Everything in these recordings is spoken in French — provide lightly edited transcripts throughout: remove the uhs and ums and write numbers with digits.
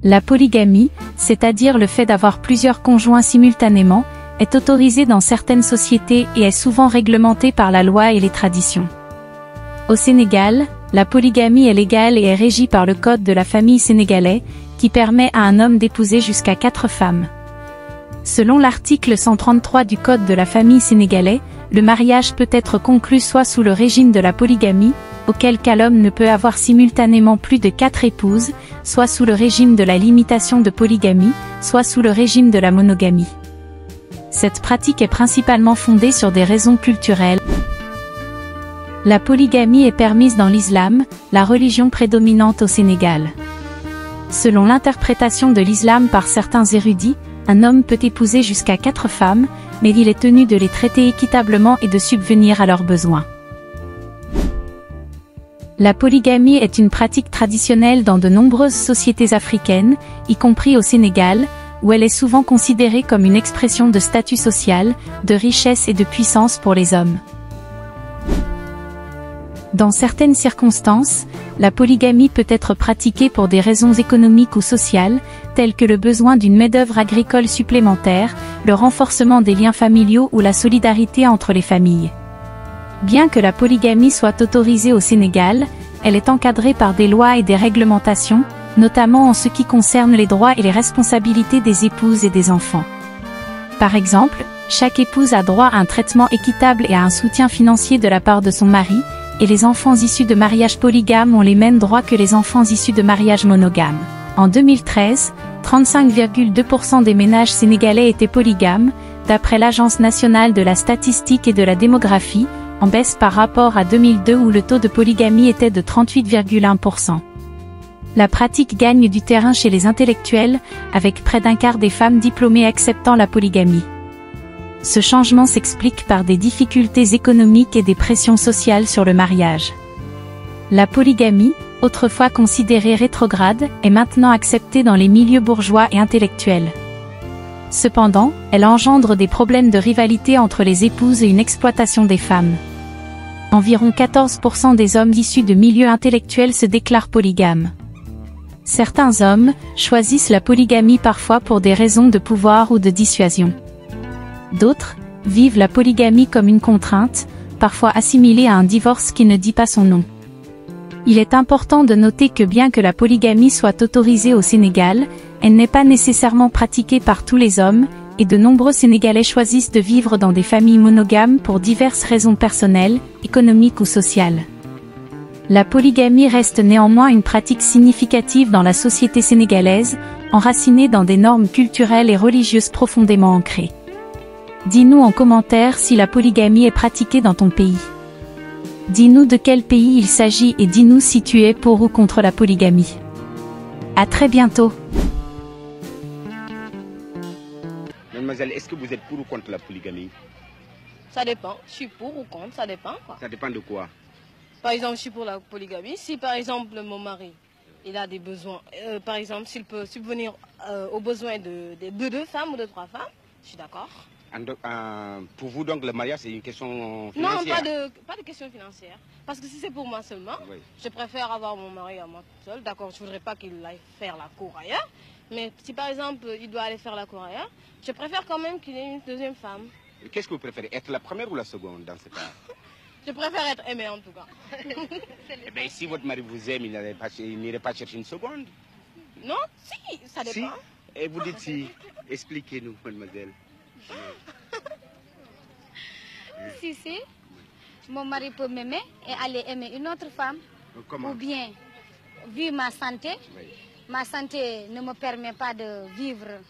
La polygamie, c'est-à-dire le fait d'avoir plusieurs conjoints simultanément, est autorisée dans certaines sociétés et est souvent réglementée par la loi et les traditions. Au Sénégal, la polygamie est légale et est régie par le Code de la famille sénégalais, qui permet à un homme d'épouser jusqu'à 4 femmes. Selon l'article 133 du Code de la famille sénégalais, le mariage peut être conclu soit sous le régime de la polygamie, auquel cas l'homme ne peut avoir simultanément plus de 4 épouses, soit sous le régime de la limitation de polygamie, soit sous le régime de la monogamie. Cette pratique est principalement fondée sur des raisons culturelles. La polygamie est permise dans l'islam, la religion prédominante au Sénégal. Selon l'interprétation de l'islam par certains érudits, un homme peut épouser jusqu'à 4 femmes, mais il est tenu de les traiter équitablement et de subvenir à leurs besoins. La polygamie est une pratique traditionnelle dans de nombreuses sociétés africaines, y compris au Sénégal, où elle est souvent considérée comme une expression de statut social, de richesse et de puissance pour les hommes. Dans certaines circonstances, la polygamie peut être pratiquée pour des raisons économiques ou sociales, telles que le besoin d'une main-d'œuvre agricole supplémentaire, le renforcement des liens familiaux ou la solidarité entre les familles. Bien que la polygamie soit autorisée au Sénégal, elle est encadrée par des lois et des réglementations, notamment en ce qui concerne les droits et les responsabilités des épouses et des enfants. Par exemple, chaque épouse a droit à un traitement équitable et à un soutien financier de la part de son mari, et les enfants issus de mariages polygames ont les mêmes droits que les enfants issus de mariages monogames. En 2013, 35,2% des ménages sénégalais étaient polygames, d'après l'Agence nationale de la statistique et de la démographie, en baisse par rapport à 2002 où le taux de polygamie était de 38,1%. La pratique gagne du terrain chez les intellectuels, avec près d'un quart des femmes diplômées acceptant la polygamie. Ce changement s'explique par des difficultés économiques et des pressions sociales sur le mariage. La polygamie, autrefois considérée rétrograde, est maintenant acceptée dans les milieux bourgeois et intellectuels. Cependant, elle engendre des problèmes de rivalité entre les épouses et une exploitation des femmes. Environ 14% des hommes issus de milieux intellectuels se déclarent polygames. Certains hommes choisissent la polygamie parfois pour des raisons de pouvoir ou de dissuasion. D'autres vivent la polygamie comme une contrainte, parfois assimilée à un divorce qui ne dit pas son nom. Il est important de noter que bien que la polygamie soit autorisée au Sénégal, elle n'est pas nécessairement pratiquée par tous les hommes, et de nombreux Sénégalais choisissent de vivre dans des familles monogames pour diverses raisons personnelles, économiques ou sociales. La polygamie reste néanmoins une pratique significative dans la société sénégalaise, enracinée dans des normes culturelles et religieuses profondément ancrées. Dis-nous en commentaire si la polygamie est pratiquée dans ton pays. Dis-nous de quel pays il s'agit et dis-nous si tu es pour ou contre la polygamie. À très bientôt. Mademoiselle, est-ce que vous êtes pour ou contre la polygamie? Ça dépend. Je suis pour ou contre, ça dépend quoi. Ça dépend de quoi? Par exemple, je suis pour la polygamie. Si par exemple mon mari, il a des besoins, par exemple, s'il peut subvenir aux besoins de 2 femmes ou de 3 femmes, je suis d'accord. Pour vous, donc, le mariage, c'est une question financière? Non, pas de question financière. Parce que si c'est pour moi seulement, oui, je préfère avoir mon mari à moi seul. D'accord, je ne voudrais pas qu'il aille faire la cour ailleurs. Mais si par exemple, il doit aller faire la cour ailleurs, je préfère quand même qu'il ait une deuxième femme. Qu'est-ce que vous préférez? Être la première ou la seconde dans ce cas? Je préfère être aimée en tout cas. Eh bien, si votre mari vous aime, il n'irait pas chercher une seconde? Non, si, ça dépend. Si? Et vous dites si? Expliquez-nous, mademoiselle. Si, mon mari peut m'aimer et aller aimer une autre femme. Comment? Ou bien, vu ma santé, oui, ma santé ne me permet pas de vivre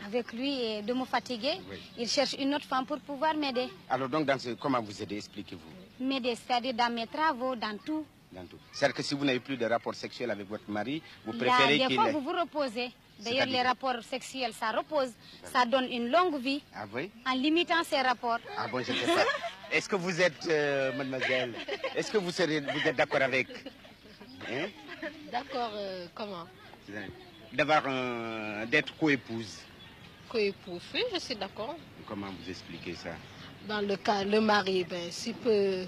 avec lui et de me fatiguer. Oui. Il cherche une autre femme pour pouvoir m'aider. Alors donc, comment vous aider? Expliquez-vous. M'aider, c'est-à-dire dans mes travaux, dans tout. Dans tout. C'est-à-dire que si vous n'avez plus de rapport sexuel avec votre mari, vous préférez qu'il... Des fois, vous vous reposez. D'ailleurs, les rapports sexuels, ça repose. Ça donne une longue vie. Ah oui? En limitant ces rapports. Ah bon, je ne sais pas. Est-ce que vous êtes, mademoiselle, est-ce que vous êtes d'accord avec? Hein? D'accord, comment? D'être coépouse. Coépouse, oui, je suis d'accord. Comment vous expliquez ça? Dans le cas, le mari, s'il peut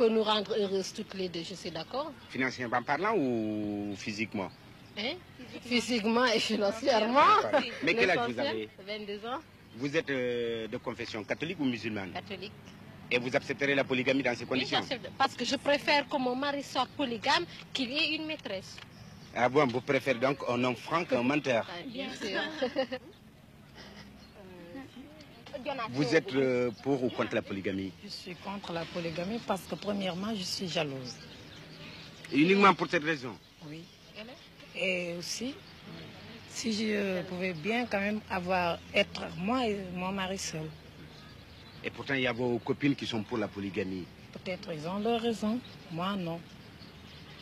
nous rendre heureuses toutes les deux, je suis d'accord. Financièrement parlant ou physiquement? Hein? Physiquement et financièrement. Mais quel âge vous avez? 22 ans. Vous êtes de confession catholique ou musulmane? Catholique. Et vous accepterez la polygamie dans ces conditions? Oui, j'accepte, parce que je préfère que mon mari soit polygame qu'il ait une maîtresse. Ah bon, vous préférez donc un homme franc qu'un menteur? Bien sûr. Vous êtes pour ou contre la polygamie? Je suis contre la polygamie parce que premièrement, je suis jalouse. Uniquement pour cette raison? Oui. Et aussi, si je pouvais bien quand même être moi et mon mari seul. Et pourtant, il y a vos copines qui sont pour la polygamie. Peut-être ils ont leur raison, moi non.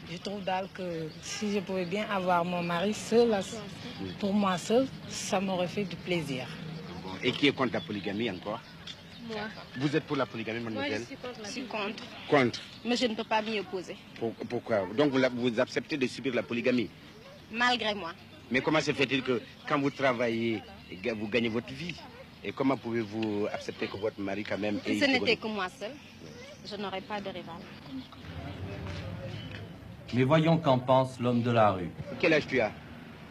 Je trouve que si je pouvais bien avoir mon mari seul, pour moi seul, ça m'aurait fait du plaisir. Bon. Et qui est contre la polygamie encore? Moi. Vous êtes pour la polygamie, mademoiselle? Moi, je suis contre. Contre? Mais je ne peux pas m'y opposer. Pourquoi? Donc vous acceptez de subir la polygamie? Malgré moi. Mais comment se fait-il que quand vous travaillez, vous gagnez votre vie? Et comment pouvez-vous accepter que votre mari quand même... Si ce n'était que moi seul, je n'aurais pas de rival. Mais voyons qu'en pense l'homme de la rue. Quel âge tu as?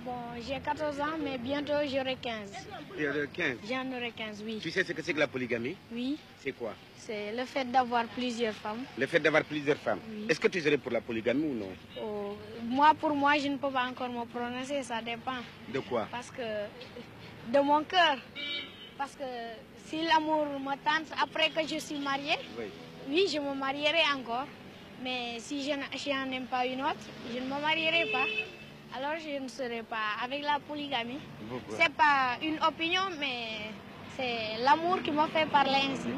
Bon, j'ai 14 ans, mais bientôt j'aurai 15. Tu as 15. J'en aurai 15, oui. Tu sais ce que c'est que la polygamie? Oui, C'est quoi? c'est le fait d'avoir plusieurs femmes. Le fait d'avoir plusieurs femmes. Oui. Est-ce que tu serais pour la polygamie ou non? Oh, moi, pour moi, je ne peux pas encore me prononcer, ça dépend. De quoi? Parce que de mon cœur. Parce que si l'amour me tente, après que je suis mariée, oui, je me marierai encore. Mais si je n'en aime pas une autre, je ne me marierai pas. Alors je ne serai pas avec la polygamie. Ce n'est pas une opinion, mais c'est l'amour qui me fait parler ainsi.